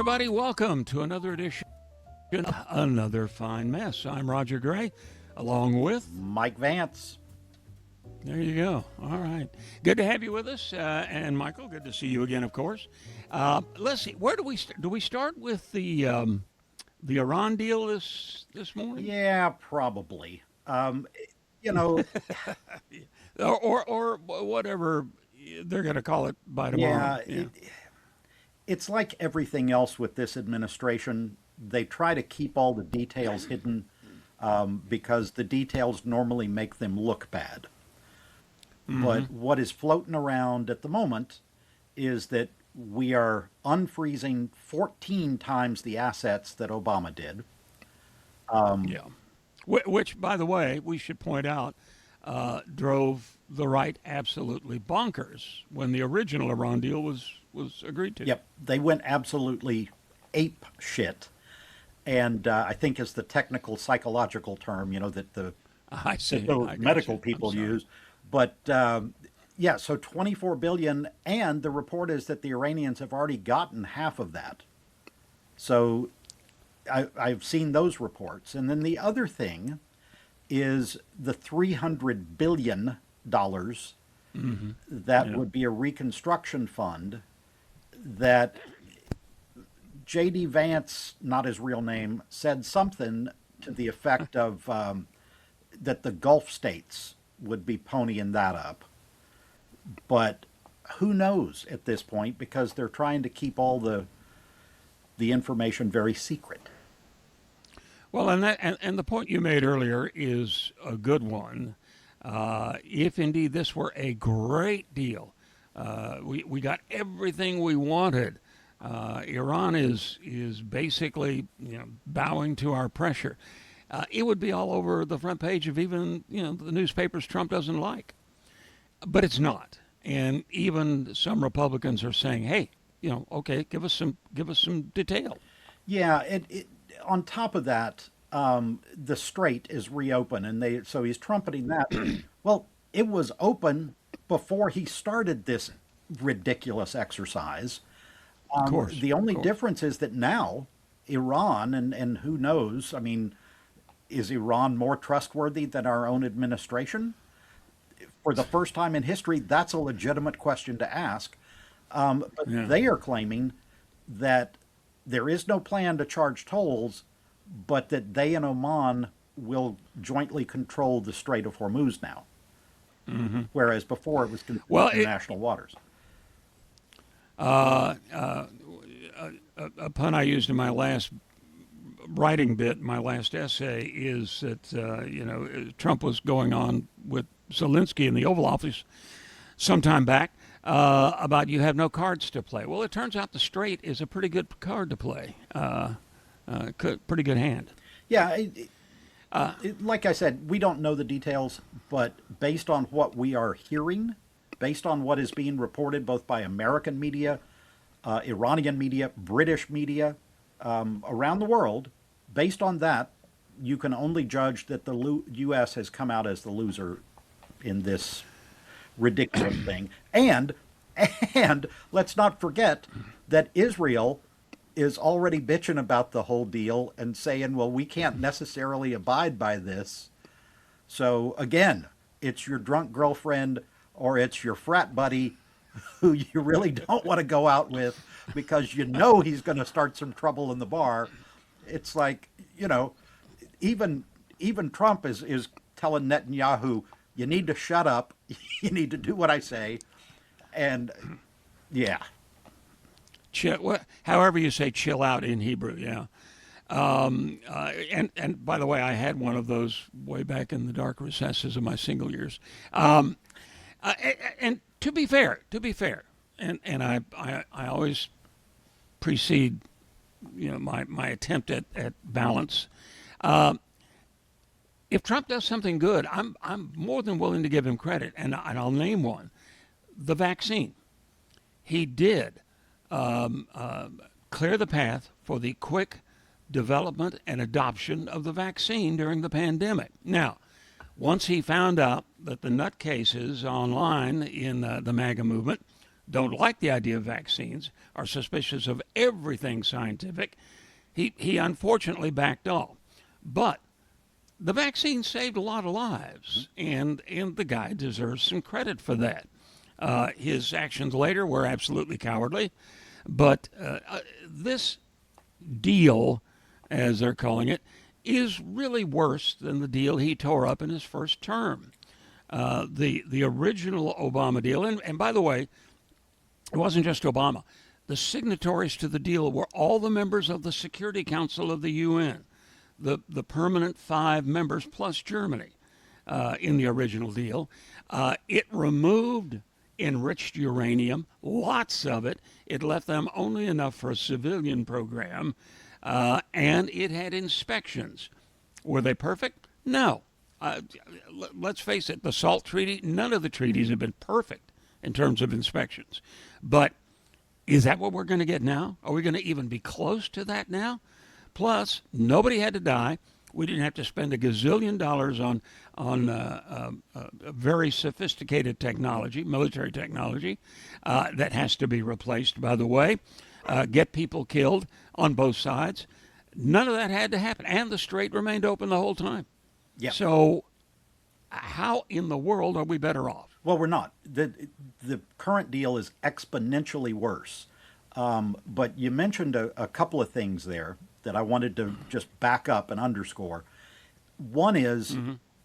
everybody. Welcome to another edition of Another Fine Mess. I'm Roger Gray, along with Mike Vance. There you go. All right. Good to have you with us. And Michael, good to see you again, of course. Let's see. Where do we start? Do we start with the Iran deal this morning? Yeah, probably. You know, or whatever they're going to call it by tomorrow. yeah, it's like everything else with this administration. They try to keep all the details hidden because the details normally make them look bad. But what is floating around at the moment is that we are unfreezing 14 times the assets that Obama did. Yeah. Which, by the way, we should point out, drove the right absolutely bonkers when the original Iran deal was agreed to. Yep, they went absolutely ape shit. And I think is the technical psychological term, that the medical people use. But yeah, so 24 billion, and the report is that the Iranians have already gotten half of that. So I've seen those reports. And then the other thing is the $300 billion that would be a reconstruction fund that J.D. Vance, not his real name, said something to the effect of that the Gulf states would be ponying that up. But who knows at this point, because they're trying to keep all the information very secret. Well, and the point you made earlier is a good one. If indeed this were a great deal, we got everything we wanted. Iran is basically bowing to our pressure. It would be all over the front page of even the newspapers Trump doesn't like, but it's not. And even some Republicans are saying, "Hey, okay, give us some detail." Yeah, on top of that, the strait is reopened, and so he's trumpeting that. Well, it was open before he started this ridiculous exercise. Of course. The only difference is that now Iran, and who knows, I mean, is Iran more trustworthy than our own administration? For the first time in history, that's a legitimate question to ask. But they are claiming that there is no plan to charge tolls, but that they and Oman will jointly control the Strait of Hormuz now. Whereas before it was considered international waters. A pun I used in my last writing bit, my last essay, is that Trump was going on with Zelensky in the Oval Office sometime back about you have no cards to play. Well, it turns out the Strait is a pretty good card to play, pretty good hand. Yeah, like I said, we don't know the details, but based on what we are hearing, based on what is being reported both by American media, Iranian media, British media, around the world, based on that, you can only judge that the U.S. has come out as the loser in this ridiculous thing. And let's not forget that Israel is already bitching about the whole deal and saying, well, we can't necessarily abide by this. So again, it's your drunk girlfriend or it's your frat buddy who you really don't want to go out with because he's going to start some trouble in the bar. It's like, even Trump is telling Netanyahu, you need to shut up. You need to do what I say. And yeah. However you say chill out in Hebrew, yeah. And by the way, I had one of those way back in the dark recesses of my single years. And to be fair, and I always precede, my attempt at balance. If Trump does something good, I'm more than willing to give him credit, and I'll name one: the vaccine. He did clear the path for the quick development and adoption of the vaccine during the pandemic. Now, once he found out that the nutcases online in the MAGA movement don't like the idea of vaccines, are suspicious of everything scientific, he unfortunately backed off. But the vaccine saved a lot of lives, and the guy deserves some credit for that. His actions later were absolutely cowardly, but this deal, as they're calling it, is really worse than the deal he tore up in his first term. The original Obama deal, and by the way, it wasn't just Obama. The signatories to the deal were all the members of the Security Council of the UN, the permanent 5 members plus Germany in the original deal. It removed enriched uranium, lots of it. It left them only enough for a civilian program, and it had inspections. Were they perfect? No. Let's face it, the SALT Treaty, none of the treaties have been perfect in terms of inspections. But is that what we're going to get now? Are we going to even be close to that now? Plus, nobody had to die. We didn't have to spend a gazillion dollars on very sophisticated technology, military technology, that has to be replaced, by the way, get people killed on both sides. None of that had to happen, and the strait remained open the whole time. Yeah. So how in the world are we better off? Well, we're not. The current deal is exponentially worse. But you mentioned a couple of things there that I wanted to just back up and underscore. One is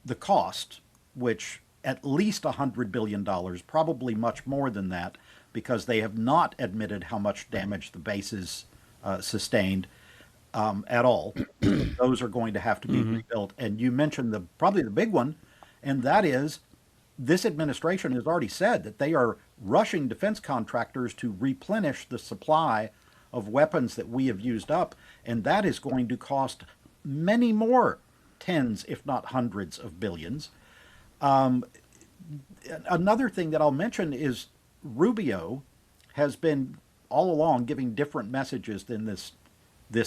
the cost, which at least $100 billion, probably much more than that, because they have not admitted how much damage the bases sustained at all. Those are going to have to be rebuilt. And you mentioned probably the big one, and that is this administration has already said that they are rushing defense contractors to replenish the supply of weapons that we have used up, and that is going to cost many more tens, if not hundreds of billions. Another thing that I'll mention is Rubio has been all along giving different messages than this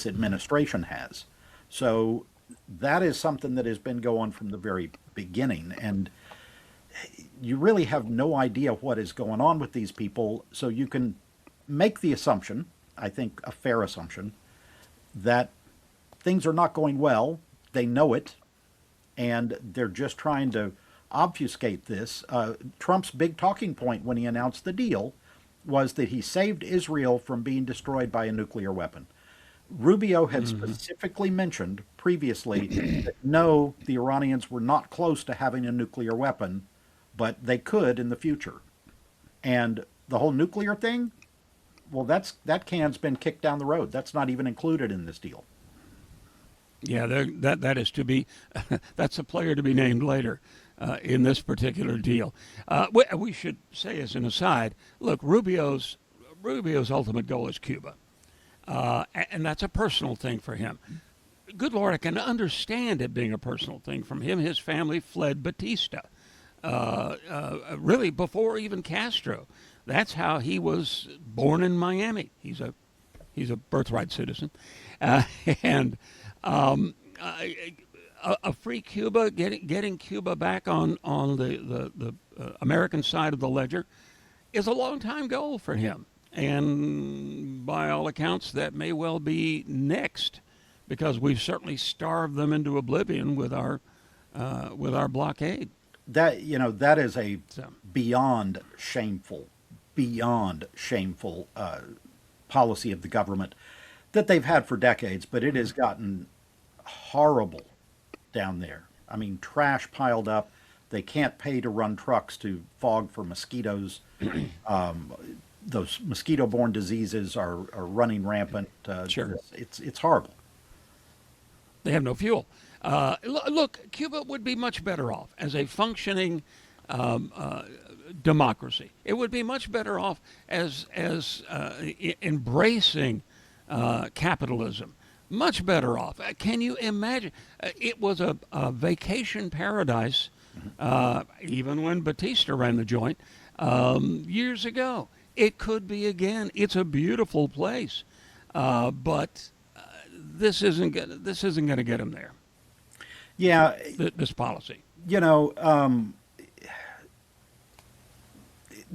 administration has. So that is something that has been going from the very beginning, and you really have no idea what is going on with these people. So you can make the assumption, I think a fair assumption, that things are not going well. They know it, and they're just trying to obfuscate this. Trump's big talking point when he announced the deal was that he saved Israel from being destroyed by a nuclear weapon. Rubio had specifically mentioned previously that no, the Iranians were not close to having a nuclear weapon, but they could in the future. And the whole nuclear thing, well, that can's been kicked down the road. That's not even included in this deal. Yeah, that is to be, that's a player to be named later in this particular deal. We should say as an aside, look, Rubio's ultimate goal is Cuba. And that's a personal thing for him. Good Lord, I can understand it being a personal thing from him. His family fled Batista, really before even Castro. That's how he was born in Miami. He's a birthright citizen, and a free Cuba, getting Cuba back on the American side of the ledger, is a long time goal for him. And by all accounts, that may well be next, because we've certainly starved them into oblivion with our blockade. That is a beyond shameful policy of the government that they've had for decades, but it has gotten horrible down there. I mean, trash piled up. They can't pay to run trucks to fog for mosquitoes. Those mosquito-borne diseases are running rampant. Sure. It's horrible. They have no fuel. Look, Cuba would be much better off as a functioning democracy. It would be much better off as embracing capitalism. Much better off. Can you imagine? It was a vacation paradise, even when Batista ran the joint years ago. It could be again. It's a beautiful place, but this isn't going to get them there. Yeah, This policy.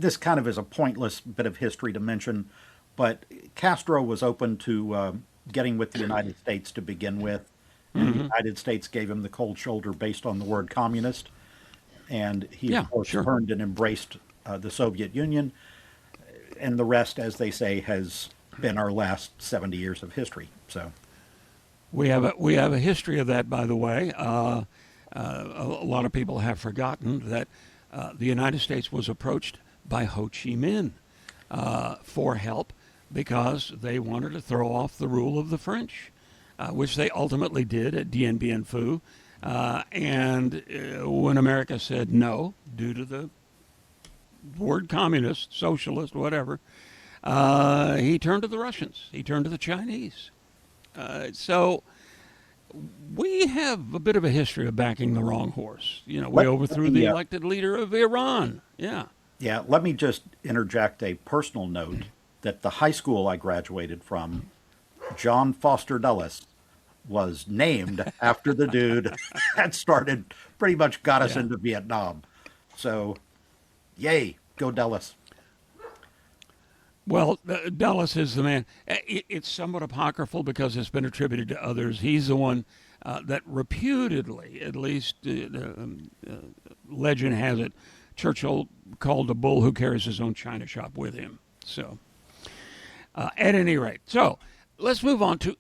this kind of is a pointless bit of history to mention, but Castro was open to getting with the United States to begin with, and the United States gave him the cold shoulder based on the word communist, and he, Yeah, of course, sure. turned and embraced the Soviet Union, and the rest, as they say, has been our last 70 years of history. So, We have a history of that, by the way. A lot of people have forgotten that the United States was approached by Ho Chi Minh for help because they wanted to throw off the rule of the French, which they ultimately did at Dien Bien Phu. And when America said no, due to the word communist, socialist, whatever, he turned to the Russians. He turned to the Chinese. So we have a bit of a history of backing the wrong horse. You know, we overthrew the elected leader of Iran. Yeah. yeah, let me just interject a personal note that the high school I graduated from, John Foster Dulles, was named after the dude that started, pretty much got us Yeah. into Vietnam. So, yay, go Dulles. Well, Dulles is the man. It's somewhat apocryphal because it's been attributed to others. He's the one that reputedly, at least legend has it, Churchill called a bull who carries his own china shop with him. So, at any rate, so let's move on to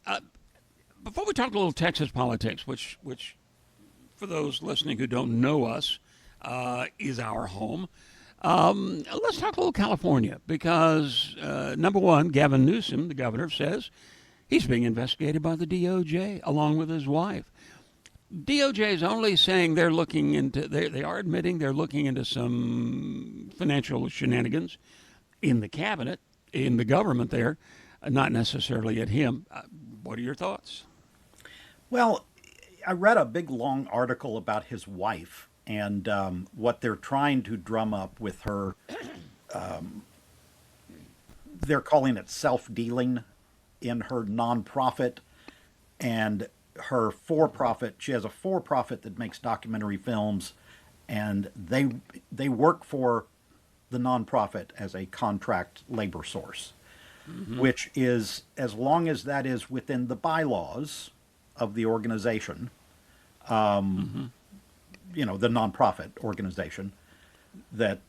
before we talk a little Texas politics, which for those listening who don't know us, is our home. Let's talk a little California because, number one, Gavin Newsom, the governor, says he's being investigated by the DOJ along with his wife. DOJ is only saying they're looking into, they are admitting they're looking into some financial shenanigans in the cabinet, in the government there, not necessarily at him. What are your thoughts? Well, I read a big long article about his wife and what they're trying to drum up with her. They're calling it self-dealing in her nonprofit and her for-profit. She has a for-profit that makes documentary films, and they work for the nonprofit as a contract labor source, which is, as long as that is within the bylaws of the organization, you know, the nonprofit organization, that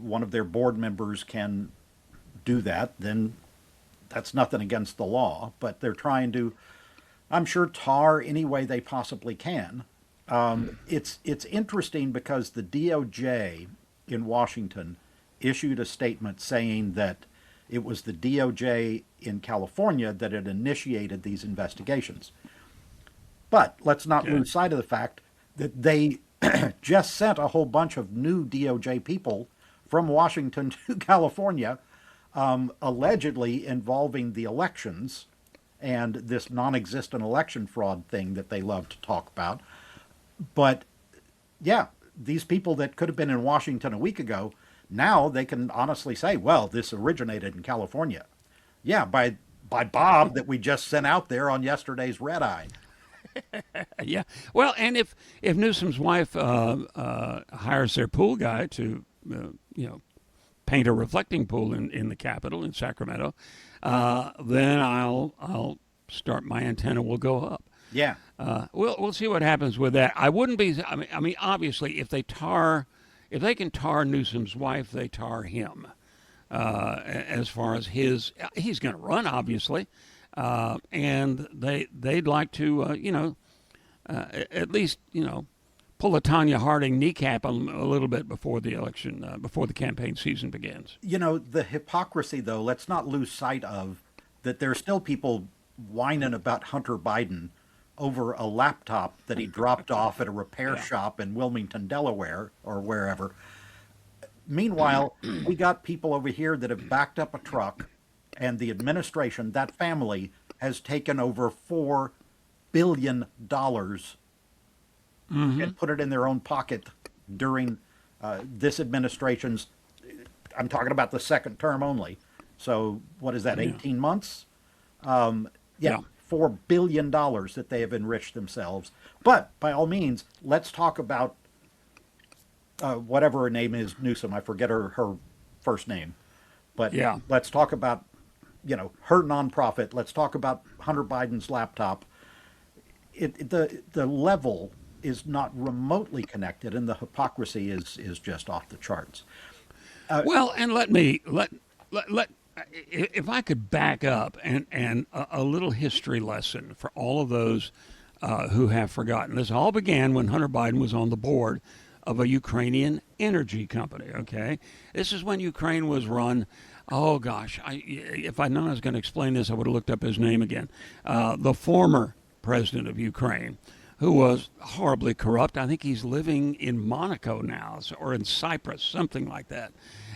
one of their board members can do that, then that's nothing against the law. But they're trying to, I'm sure, tar any way they possibly can. It's interesting because the DOJ in Washington issued a statement saying that it was the DOJ in California that had initiated these investigations. But let's not lose sight of the fact that they just sent a whole bunch of new DOJ people from Washington to California, allegedly involving the elections and this non-existent election fraud thing that they love to talk about. But yeah, these people that could have been in Washington a week ago, now they can honestly say, well, this originated in California. Yeah, by Bob that we just sent out there on yesterday's red eye. Yeah. Well, and if Newsom's wife hires their pool guy to, paint a reflecting pool in the Capitol in Sacramento, then I'll start my antenna will go up. Yeah. We'll see what happens with that. I wouldn't be. I mean, obviously, if they can tar Newsom's wife, they tar him. As far as he's going to run, obviously, and they'd like to, at least pull a Tanya Harding kneecap a little bit before the election, before the campaign season begins. You know, the hypocrisy, though, let's not lose sight of that there are still people whining about Hunter Biden over a laptop that he dropped off at a repair shop in Wilmington, Delaware, or wherever. Meanwhile, we got people over here that have backed up a truck, and the administration, that family, has taken over $4 billion and put it in their own pocket during this administration's, I'm talking about the second term only. So what is that, 18 months? Yeah, $4 billion that they have enriched themselves. But by all means, let's talk about whatever her name is, Newsom. I forget her first name, but Yeah. let's talk about, her nonprofit. Let's talk about Hunter Biden's laptop. The level is not remotely connected, and the hypocrisy is just off the charts. Well, and let if I could back up and a little history lesson for all of those who have forgotten. This all began when Hunter Biden was on the board of a Ukrainian energy company. Okay, this is when Ukraine was run. Oh gosh, if I'd known I was going to explain this, I would have looked up his name again. The former president of Ukraine, who was horribly corrupt. I think he's living in Monaco now, or in Cyprus, something like that.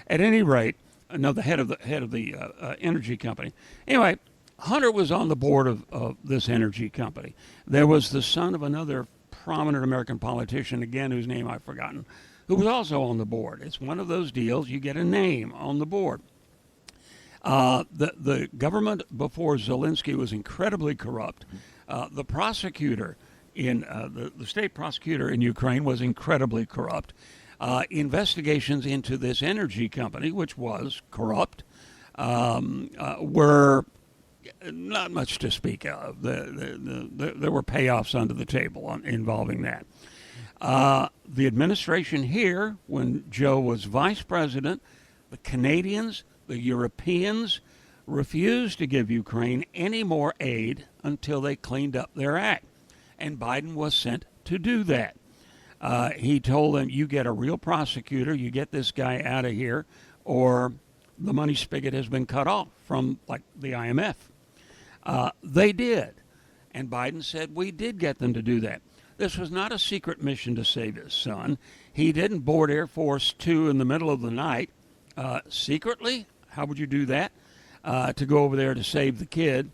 At any rate, no, the head of the energy company. Anyway, Hunter was on the board of this energy company. There was the son of another prominent American politician, again, whose name I've forgotten, who was also on the board. It's one of those deals, you get a name on the board. The government before Zelensky was incredibly corrupt. The prosecutor the state prosecutor in Ukraine was incredibly corrupt. Investigations into this energy company, which was corrupt, were not much to speak of. There were payoffs under the table involving that. The administration here, when Joe was vice president, the Canadians, the Europeans refused to give Ukraine any more aid until they cleaned up their act. And Biden was sent to do that. He told them, you get a real prosecutor, you get this guy out of here, or the money spigot has been cut off from, like, the IMF. They did. And Biden said, we did get them to do that. This was not a secret mission to save his son. He didn't board Air Force Two in the middle of the night secretly. How would you do that? To go over there to save the kid.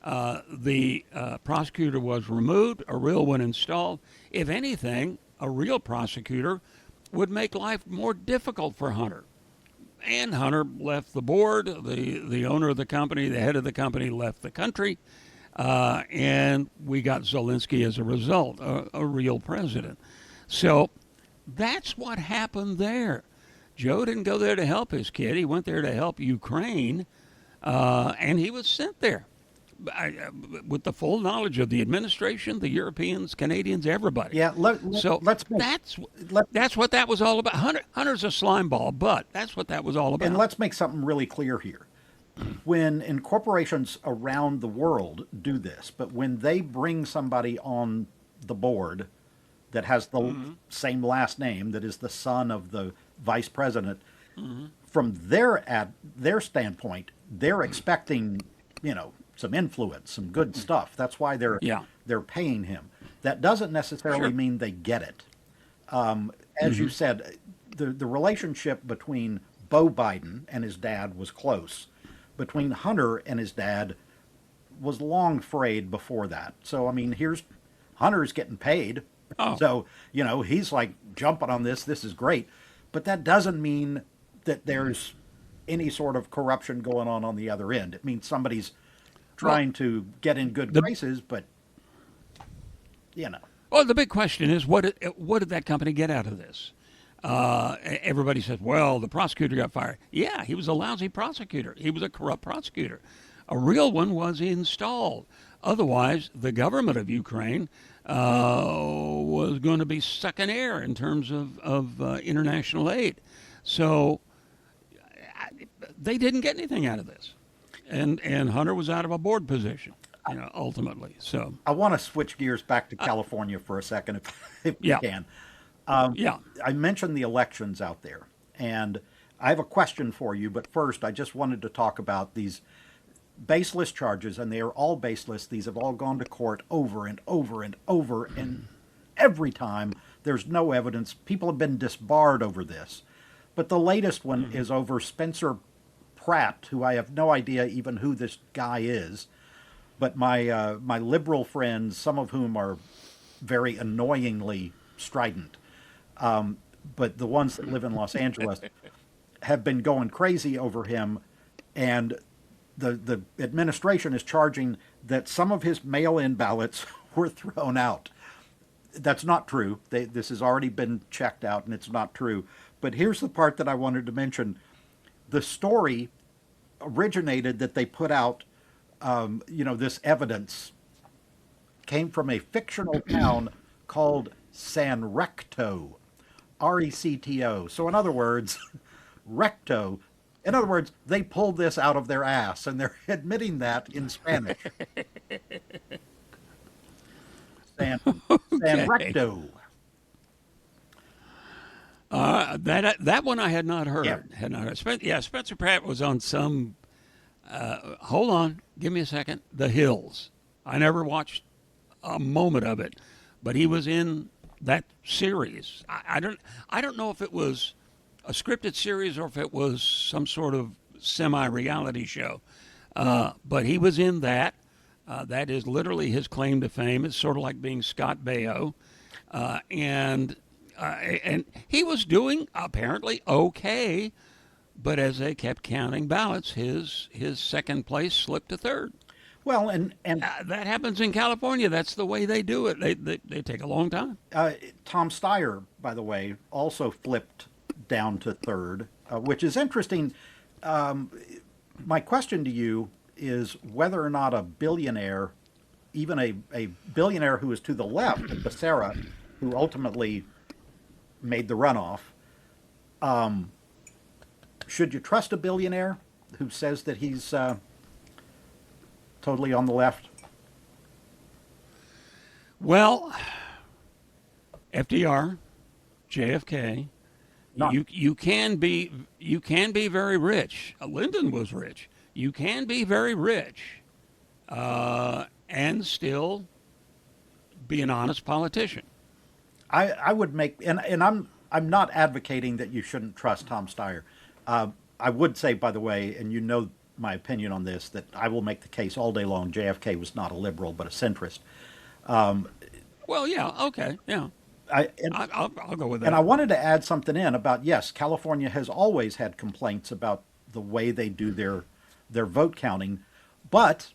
The prosecutor was removed, a real one installed. If anything, a real prosecutor would make life more difficult for Hunter. And Hunter left the board. The owner of the company, the head of the company, left the country. And we got Zelensky as a result, a real president. So that's what happened there. Joe didn't go there to help his kid. He went there to help Ukraine, and he was sent there with the full knowledge of the administration, the Europeans, Canadians, everybody. Yeah, That's what that was all about. Hunter's a slime ball, but that's what that was all about. and let's make something really clear here. And corporations around the world do this, but when they bring somebody on the board that has the same last name, that is the son of the vice president, from their standpoint, they're expecting, some influence, some good stuff. That's why they're paying him. That doesn't necessarily mean they get it. As you said, the relationship between Beau Biden and his dad was close. Between Hunter and his dad was long frayed before that. So, I mean, Hunter's getting paid. Oh. So, he's like jumping on this. This is great. But that doesn't mean that there's any sort of corruption going on the other end. It means somebody's trying to get in good graces, but, Well, the big question is, what did that company get out of this? Everybody says, well, the prosecutor got fired. Yeah, he was a lousy prosecutor. He was a corrupt prosecutor. A real one was installed. Otherwise, the government of Ukraine was going to be sucking air in terms of international aid. So they didn't get anything out of this. And Hunter was out of a board position, ultimately. So I want to switch gears back to California for a second, if we can. I mentioned the elections out there, and I have a question for you. But first, I just wanted to talk about these baseless charges, and they are all baseless. These have all gone to court over and over and over, and every time there's no evidence. People have been disbarred over this. But the latest one is over Spencer Pratt, who I have no idea even who this guy is. But my liberal friends, some of whom are very annoyingly strident, but the ones that live in Los Angeles have been going crazy over him, and the administration is charging that some of his mail-in ballots were thrown out. That's not true. This has already been checked out, and it's not true. But here's the part that I wanted to mention. the story originated that they put out, this evidence came from a fictional town called San Recto, Recto. So in other words, recto. In other words, they pulled this out of their ass, and they're admitting that in Spanish. San Okay. Recto. That one I had not heard. Yeah. Had not heard. Yeah, Spencer Pratt was on some. Hold on, give me a second. The Hills. I never watched a moment of it, but he was in that series. I don't know if it was a scripted series or if it was some sort of semi-reality show, but he was in that. That is literally his claim to fame. It's sort of like being Scott Baio, and he was doing apparently okay, but as they kept counting ballots, his second place slipped to third. Well, and That happens in California. That's the way they do it. They take a long time. Tom Steyer, by the way, also flipped down to third, which is interesting. My question to you is whether or not a billionaire, even a billionaire who is to the left of Becerra, who ultimately made the runoff, should you trust a billionaire who says that he's totally on the left? Well, FDR, JFK, Not- you can be very rich. Lyndon was rich. You can be very rich, and still be an honest politician. I would make, and I'm not advocating that you shouldn't trust Tom Steyer. I would say, by the way, and you know my opinion on this, that I will make the case all day long. JFK was not a liberal, but a centrist. Well, yeah, okay, yeah, I'll go with that. And I wanted to add something in about, yes, California has always had complaints about the way they do their vote counting, but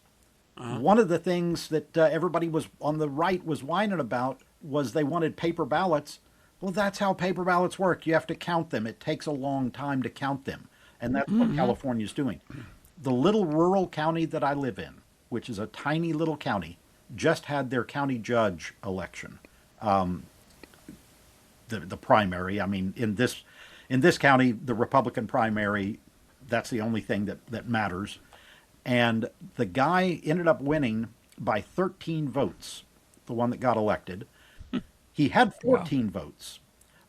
one of the things that everybody was on the right was whining about was they wanted paper ballots. Well, that's how paper ballots work. You have to count them. It takes a long time to count them, and that's what California's doing. The little rural county that I live in, which is a tiny little county, just had their county judge election. The primary. I mean, in this county, the Republican primary, that's the only thing that matters. And the guy ended up winning by 13 votes, the one that got elected. He had 14 votes,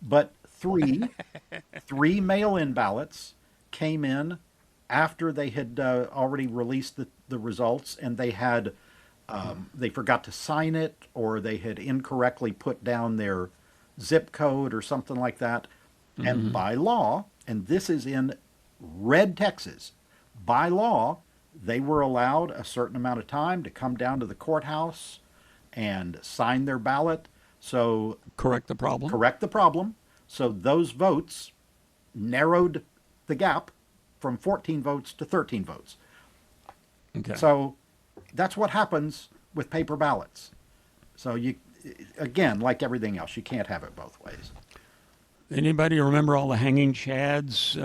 but three mail-in ballots came in after they had already released the results, and they had they forgot to sign it, or they had incorrectly put down their zip code or something like that. And by law, and this is in red Texas, by law, they were allowed a certain amount of time to come down to the courthouse and sign their ballot. So Correct the problem. So those votes narrowed the gap from 14 votes to 13 votes. Okay. So that's what happens with paper ballots. So you, again, like everything else, you can't have it both ways. Anybody remember all the hanging chads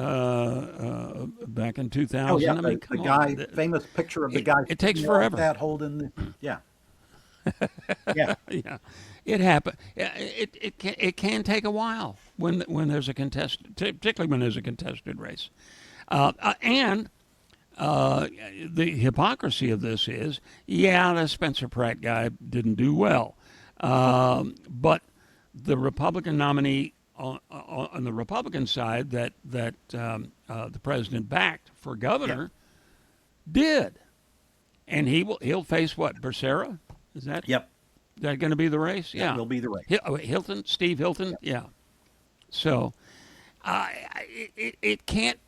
back in 2000? Oh yeah, I mean, the come guy, on. famous picture of the guy. It takes sitting like forever. that holding the, yeah, yeah. Yeah, it happened. It can take a while when there's a contested, particularly when there's a contested race, and the hypocrisy of this is, yeah, the Spencer Pratt guy didn't do well, but the Republican nominee on the Republican side that the president backed for governor did, and he'll face what, Becerra? Is that Yep. that going to be the race? Yeah, Will be the race. Hilton, Steve Hilton. Yeah. So, it can't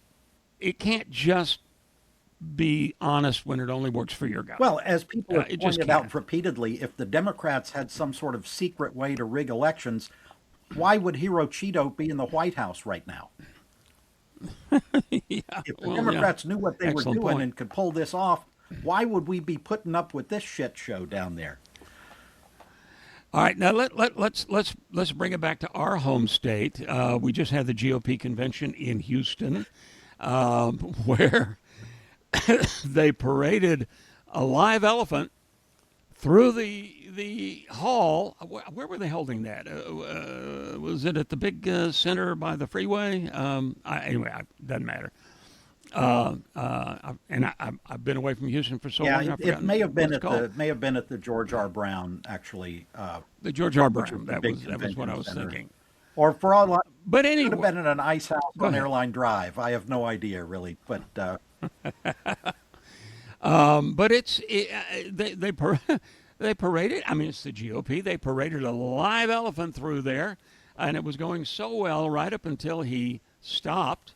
just be honest when it only works for your guy. Well, as people have it just pointed out can't. repeatedly, if the Democrats had some sort of secret way to rig elections, why would Hiro Cheeto be in the White House right now? Yeah. If the Well, Democrats knew what they Excellent were doing point. and could pull this off, why would we be putting up with this shit show down there? All right, now let's bring it back to our home state. We just had the GOP convention in Houston. where they paraded a live elephant through the hall. Where were they holding that? Was it at the big center by the freeway? Anyway, it doesn't matter. I've been away from Houston for so long. It may have been at the George R. Brown, actually. The George R. Which Brown. the That big was what I was convention center. thinking. Or for all, But it could anyway, have been at an ice house Go on ahead. Airline Drive. I have no idea, really. But but they paraded. I mean, it's the GOP. They paraded a live elephant through there, and it was going so well right up until he stopped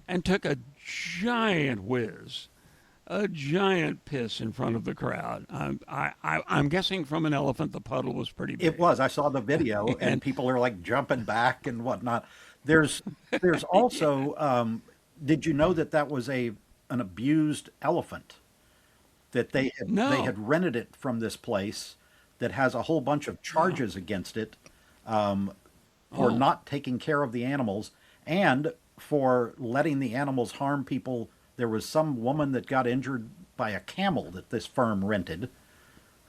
and took a giant whiz, a giant piss in front of the crowd. I'm guessing from an elephant, the puddle was pretty big. it was. I saw the video, and people are like jumping back and whatnot. There's also. Did you know that was an abused elephant? That they No. had rented it from this place that has a whole bunch of charges against it for not taking care of the animals and for letting the animals harm people. There was some woman that got injured by a camel that this firm rented.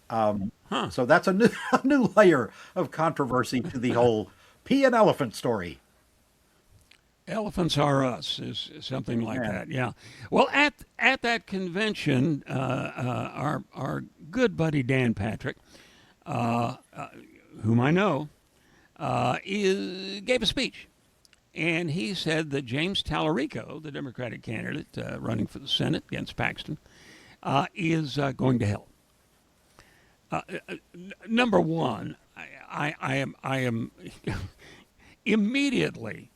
So that's a new layer of controversy to the whole pea and elephant story. Elephants Are Us is something like Yeah. that. Yeah. Well, at that convention, our good buddy Dan Patrick, whom I know, gave a speech, and he said that James Talerico, the Democratic candidate running for the Senate against Paxton, is going to hell. Number one, I am immediately.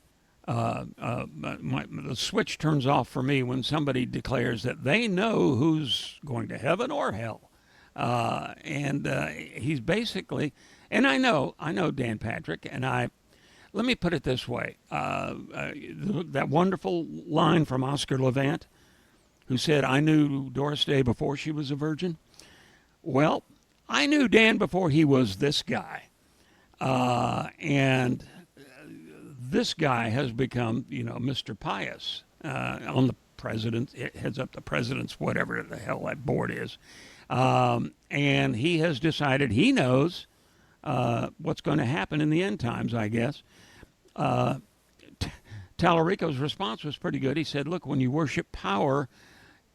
The switch turns off for me when somebody declares that they know who's going to heaven or hell, and he's basically. And I know Dan Patrick, and let me put it this way: that wonderful line from Oscar Levant, who said, "I knew Doris Day before she was a virgin." Well, I knew Dan before he was this guy, and this guy has become, Mr. Pious on the president. It heads up the president's whatever the hell that board is, and he has decided he knows what's going to happen in the end times. I guess Talerico's response was pretty good. He said, "Look, when you worship power,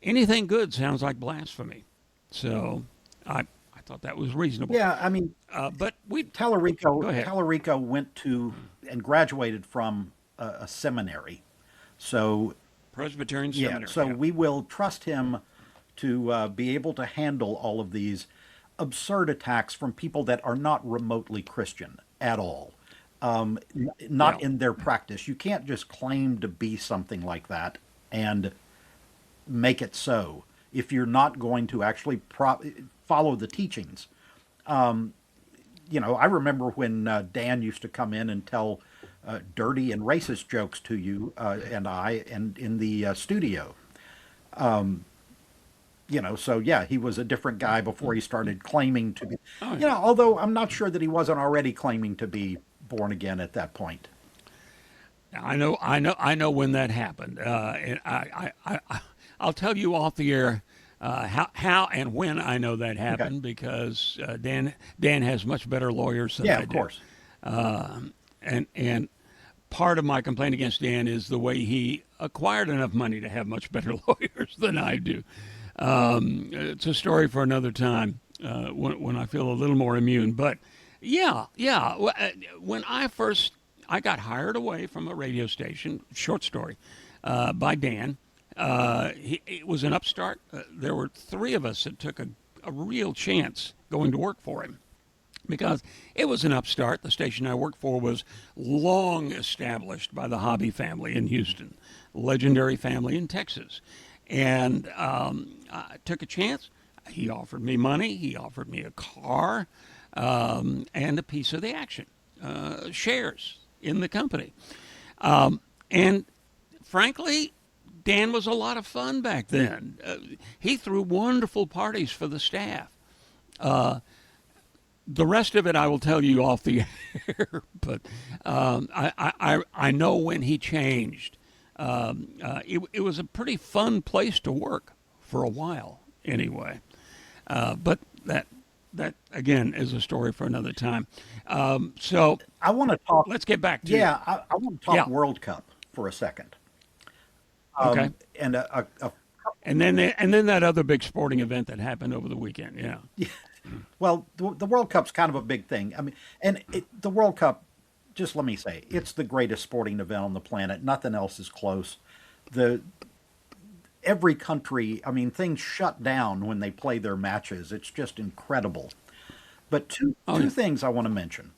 anything good sounds like blasphemy." So I thought that was reasonable. Yeah, I mean, But we Go ahead. Talerico went to and graduated from a seminary, so Presbyterian yeah, Seminary. so yeah. we will trust him to be able to handle all of these absurd attacks from people that are not remotely Christian at all, not Yeah. in their practice. You can't just claim to be something like that and make it so if you're not going to actually follow the teachings. I remember when Dan used to come in and tell dirty and racist jokes to you and in the studio. So yeah, he was a different guy before he started claiming to be. Oh, yeah. Although I'm not sure that he wasn't already claiming to be born again at that point. I know when that happened. And I'll tell you off the air how and when I know that happened because Dan has much better lawyers than Yeah, I of do. course. And part of my complaint against Dan is the way he acquired enough money to have much better lawyers than I do. It's a story for another time when I feel a little more immune. But yeah. When I got hired away from a radio station, short story, by Dan. It was an upstart. There were three of us that took a real chance going to work for him because it was an upstart. The station I worked for was long established by the Hobby family in Houston, legendary family in Texas. And I took a chance. He offered me money. He offered me a car and a piece of the action, shares in the company. And frankly, Dan was a lot of fun back then. He threw wonderful parties for the staff. The rest of it I will tell you off the air, but I know when he changed. it was a pretty fun place to work for a while, anyway. But that again is a story for another time. So I want to talk. let's get back to Yeah, I want to talk yeah. World Cup for a second. Okay. And And then that other big sporting event that happened over the weekend. Yeah. well, the World Cup's kind of a big thing. I mean, the World Cup, just let me say, it's the greatest sporting event on the planet. Nothing else is close. The Every country, I mean, things shut down when they play their matches. It's just incredible. But Oh, two yeah. things I want to mention.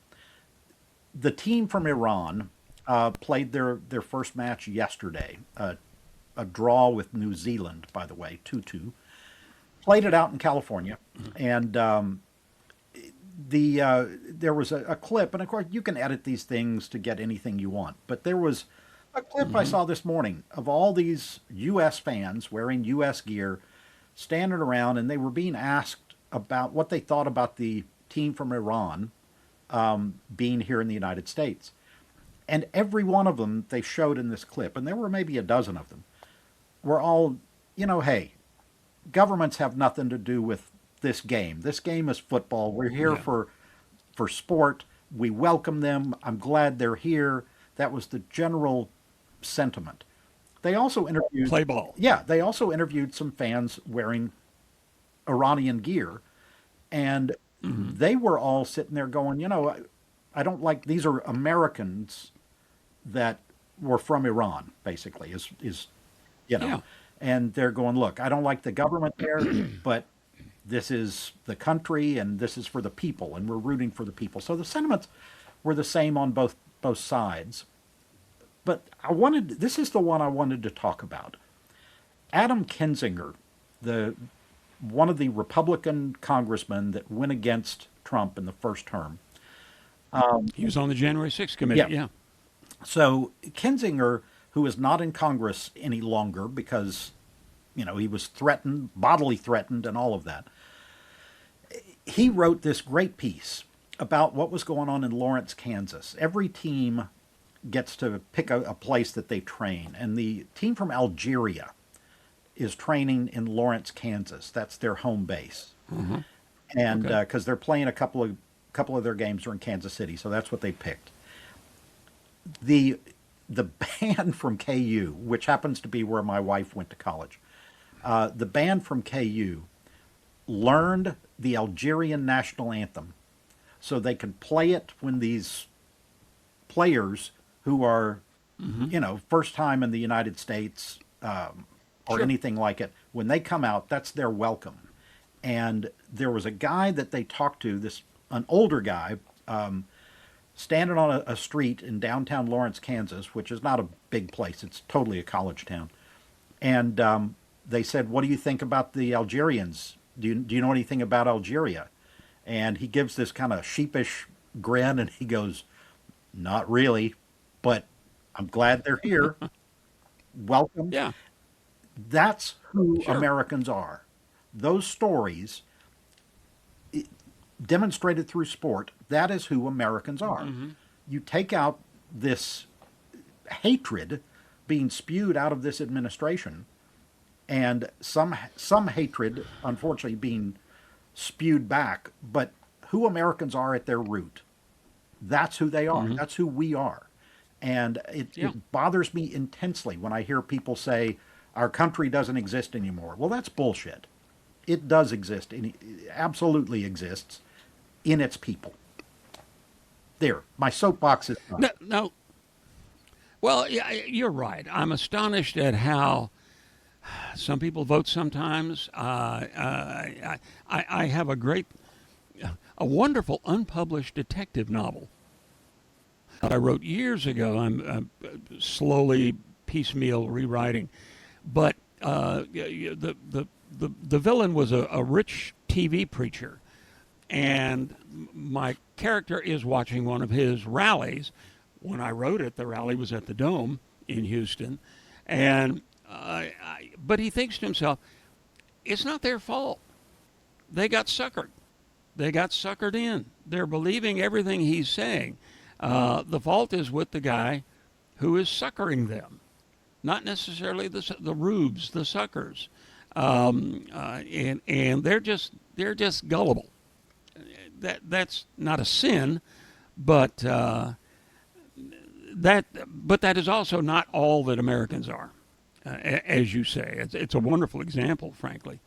The team from Iran played their first match yesterday, a draw with New Zealand, by the way, 2-2. Played it out in California, and there was a clip, and of course you can edit these things to get anything you want. But there was a clip I saw this morning of all these U.S. fans wearing U.S. gear, standing around, and they were being asked about what they thought about the team from Iran being here in the United States. And every one of them they showed in this clip, and there were maybe a dozen of them, were all, hey, governments have nothing to do with this game. This game is football. We're here Yeah. for sport. We welcome them. I'm glad they're here. That was the general sentiment. They also interviewed, Play ball. yeah, they also interviewed some fans wearing Iranian gear, and they were all sitting there going, I don't like, these are Americans that were from Iran, basically, is Yeah. and they're going, look, I don't like the government there, but this is the country and this is for the people, and we're rooting for the people. So the sentiments were the same on both sides. But this is the one I wanted to talk about. Adam Kinzinger, the one of the Republican congressmen that went against Trump in the first term. He was on the January 6th committee. Yeah. Yeah. So Kinzinger, who is not in Congress any longer because, he was threatened, bodily threatened, and all of that, he wrote this great piece about what was going on in Lawrence, Kansas. Every team gets to pick a place that they train, and the team from Algeria is training in Lawrence, Kansas. That's their home base, and Okay. because they're playing a couple of their games are in Kansas City, so that's what they picked. The band from KU, which happens to be where my wife went to college, the band from KU learned the Algerian national anthem so they could play it when these players who are, first time in the United States or Sure. anything like it, when they come out, that's their welcome. And there was a guy that they talked to, an older guy, standing on a street in downtown Lawrence, Kansas, which is not a big place. It's totally a college town. And they said, "What do you think about the Algerians? Do you know anything about Algeria?" And he gives this kind of sheepish grin, and he goes, "Not really, but I'm glad they're here. Welcome." Yeah. That's who Sure. Americans are. Those stories demonstrated through sport, that is who Americans are. You take out this hatred being spewed out of this administration, and some hatred, unfortunately, being spewed back, but who Americans are at their root. That's who they are. That's who we are. And Yeah. it bothers me intensely when I hear people say, our country doesn't exist anymore. Well, that's bullshit. It does exist. It absolutely exists in its people. There, my soapbox is done. No, no. Well, yeah, you're right. I'm astonished at how some people vote sometimes. I have a wonderful unpublished detective novel that I wrote years ago. I'm slowly piecemeal rewriting, but the villain was a rich TV preacher, and my character is watching one of his rallies. When I wrote it, the rally was at the Dome in Houston, and but he thinks to himself, it's not their fault. They got suckered. They got suckered in. They're believing everything he's saying. The fault is with the guy who is suckering them. not necessarily the rubes, the suckers, and they're just gullible. That's not a sin, but that is also not all that Americans are, as you say. It's a wonderful example, frankly.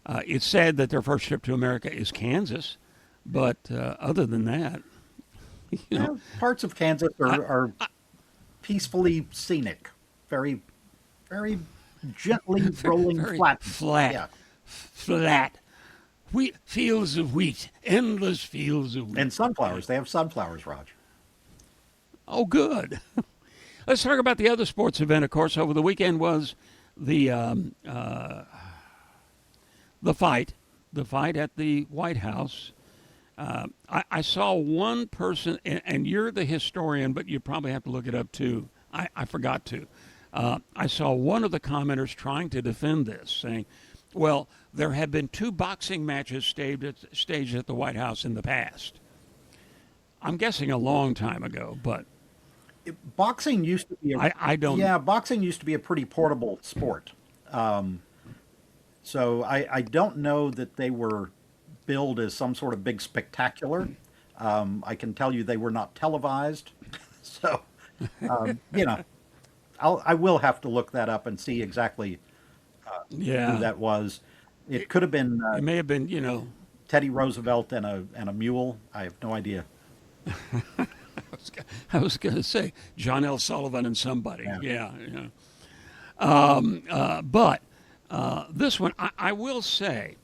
It's sad that their first trip to America is Kansas, but other than that, you know, Well, parts of Kansas are peacefully scenic, very, very gently rolling very flat. flat, Yeah, flat. Wheat fields of wheat, endless fields of wheat. and sunflowers. They have sunflowers, Raj. Oh, good. Let's talk about the other sports event. Of course, over the weekend was the the fight, at the White House. I saw one person, and you're the historian, but you probably have to look it up too. I forgot to. I saw one of the commenters trying to defend this, saying, well, there have been 2 boxing matches staged at the White House in the past. I'm guessing a long time ago, but Boxing used to be I don't. yeah, boxing used to be a pretty portable sport. So I don't know that they were billed as some sort of big spectacular. I can tell you they were not televised. So, you know, I will have to look that up and see exactly who Yeah, that was. It could have been it may have been, Teddy Roosevelt and a mule. I have no idea. I was going to say John L. Sullivan and somebody. Yeah. Yeah. But this one, I will say,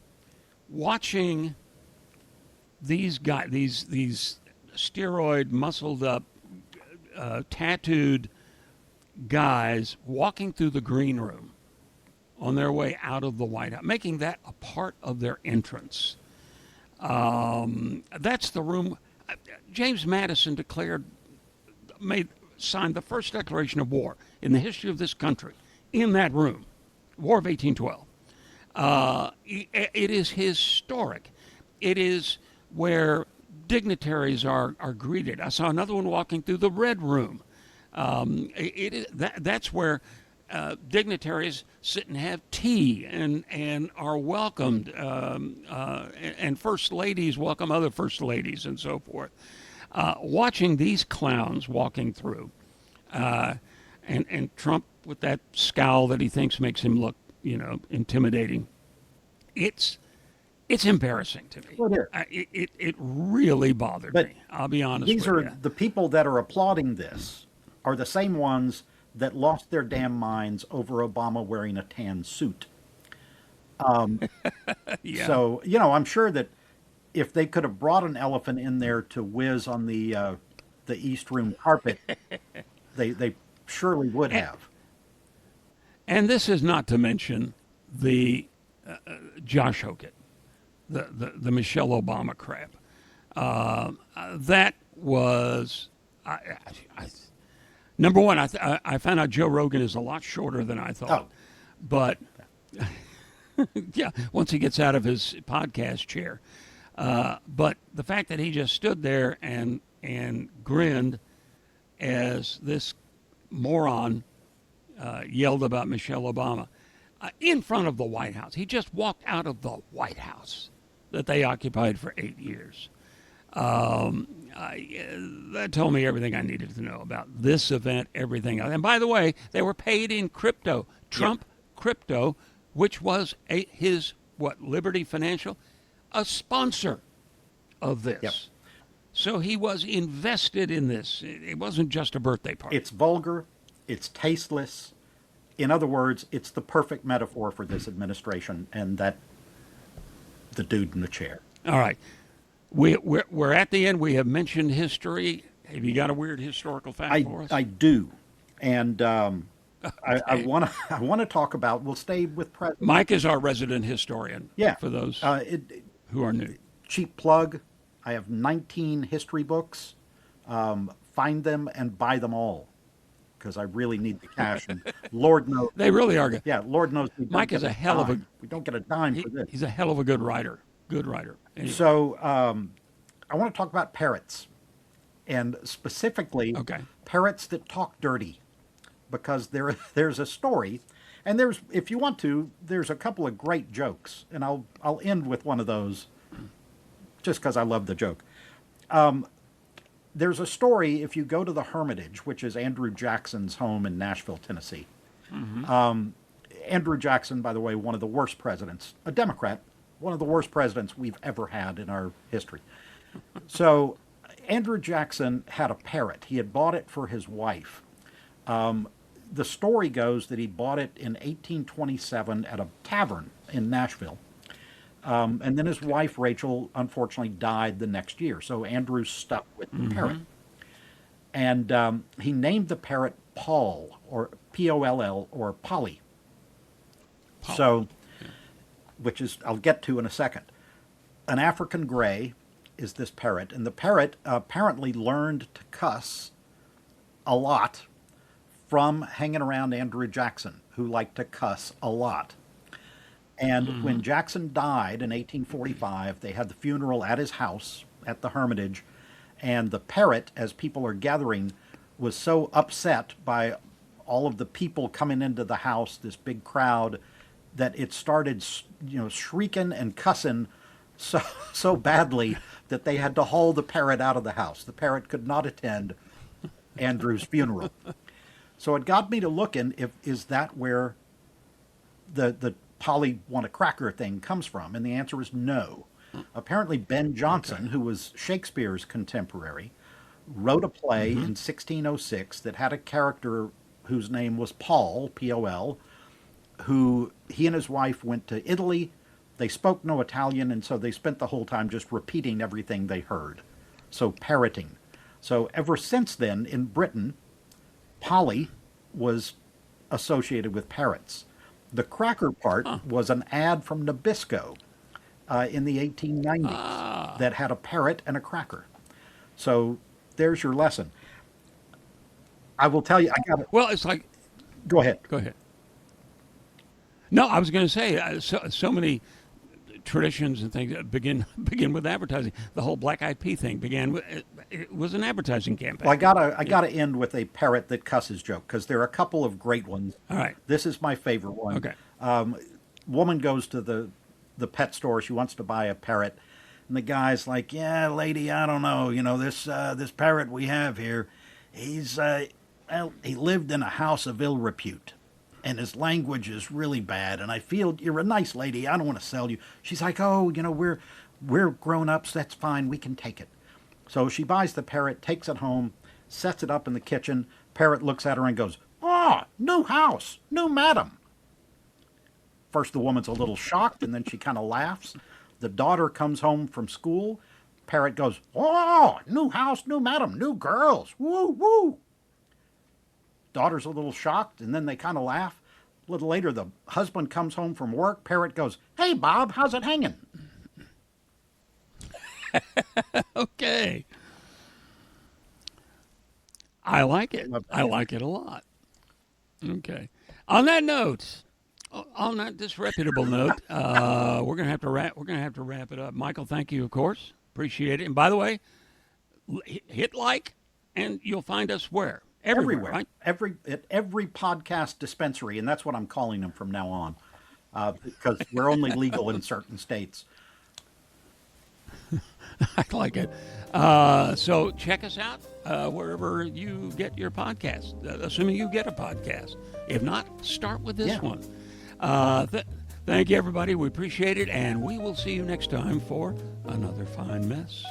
watching these guys, these steroid, muscled up, tattooed guys walking through the green room on their way out of the White House, making that a part of their entrance. That's the room. James Madison signed the first declaration of war in the history of this country in that room, War of 1812. It is historic. It is where dignitaries are greeted. I saw another one walking through the Red Room. That's where dignitaries sit and have tea and are welcomed, and first ladies welcome other first ladies and so forth. Watching these clowns walking through, and Trump with that scowl that he thinks makes him look, intimidating. It's embarrassing to me. Well, it is. It really bothered But me. I'll be honest These with are you. the people that are applauding this are the same ones that lost their damn minds over Obama wearing a tan suit. Yeah. So, I'm sure that if they could have brought an elephant in there to whiz on the East Room carpet, they surely would have. And this is not to mention the Josh Hokett, the Michelle Obama crap. That was, number one, I found out Joe Rogan is a lot shorter than I thought. Oh. But, yeah, once he gets out of his podcast chair. But the fact that he just stood there and grinned as this moron yelled about Michelle Obama in front of the White House. He just walked out of the White House that they occupied for 8 years. That told me everything I needed to know about this event, everything else. And by the way, they were paid in crypto. Trump crypto, which was his Liberty Financial, a sponsor of this. Yep. So he was invested in this. It wasn't just a birthday party. It's vulgar. It's tasteless. In other words, it's the perfect metaphor for this administration and the dude in the chair. All right. We're at the end. We have mentioned history. Have you got a weird historical fact for us? I do, and I Okay. want to talk about. We'll stay with President. Mike is our resident historian. Yeah, For those who are new. cheap plug. I have 19 history books. Find them and buy them all because I really need the cash. And Lord knows, They really are good. yeah, Lord knows, we don't Mike get is a hell of a- dime. We don't get a dime for this. He's a hell of a good writer. Good writer. Anyway, So I want to talk about parrots, and specifically Okay. parrots that talk dirty. because there's a story, and if you want to, there's a couple of great jokes, and I'll end with one of those, just because I love the joke. There's a story, if you go to the Hermitage, which is Andrew Jackson's home in Nashville, Tennessee. Andrew Jackson, by the way, one of the worst presidents, a Democrat, one of the worst presidents we've ever had in our history. So Andrew Jackson had a parrot. He had bought it for his wife. The story goes that he bought it in 1827 at a tavern in Nashville. And then his wife, Rachel, unfortunately died the next year. So Andrew stuck with the parrot. And he named the parrot Paul, or P-O-L-L, or Polly. Paul. So, which is, I'll get to in a second. An African gray is this parrot. And the parrot apparently learned to cuss a lot from hanging around Andrew Jackson, who liked to cuss a lot. And when Jackson died in 1845, they had the funeral at his house at the Hermitage, and the parrot, as people are gathering, was so upset by all of the people coming into the house, this big crowd, that it started, shrieking and cussing so badly that they had to haul the parrot out of the house. The parrot could not attend Andrew's funeral. So it got me to looking, is that where the Polly want a cracker thing comes from? And the answer is no. Apparently Ben Jonson, who was Shakespeare's contemporary, wrote a play in 1606 that had a character whose name was Paul, P-O-L, who he and his wife went to Italy. They spoke no Italian, and so they spent the whole time just repeating everything they heard. So parroting. So ever since then, in Britain, Polly was associated with parrots. The cracker part was an ad from Nabisco in the 1890s that had a parrot and a cracker. So there's your lesson. I will tell you, I got it. Well, it's like, Go ahead. go ahead. No, I was going to say so many traditions and things begin with advertising. The whole Black Eyed Pea thing began with it was an advertising campaign. Well, I gotta end with a parrot that cusses joke, because there are a couple of great ones. All right. This is my favorite one. Okay. Woman goes to the pet store. She wants to buy a parrot, and the guy's like, "Yeah, lady, I don't know. This parrot we have here, he lived in a house of ill repute, and his language is really bad. And I feel you're a nice lady. I don't want to sell you." She's like, "Oh, we're grown ups. That's fine. We can take it." So she buys the parrot, takes it home, sets it up in the kitchen. Parrot looks at her and goes, "Oh, new house, new madam." First, the woman's a little shocked, and then she kind of laughs. The daughter comes home from school. Parrot goes, "Oh, new house, new madam, new girls, woo, woo." Daughter's a little shocked, and then they kind of laugh. A little later, the husband comes home from work. Parrot goes, "Hey, Bob, how's it hanging?" Okay. I like it. I like it a lot. Okay. On that note, on that disreputable note, we're gonna have to wrap. We're gonna have to wrap it up. Michael, thank you, of course. Appreciate it. And by the way, hit like, and you'll find us where everywhere. Right? At every podcast dispensary, and that's what I'm calling them from now on, because we're only legal in certain states. I like it. So check us out wherever you get your podcast, assuming you get a podcast. If not, start with this one. Thank you, everybody. We appreciate it, and we will see you next time for another fine mess.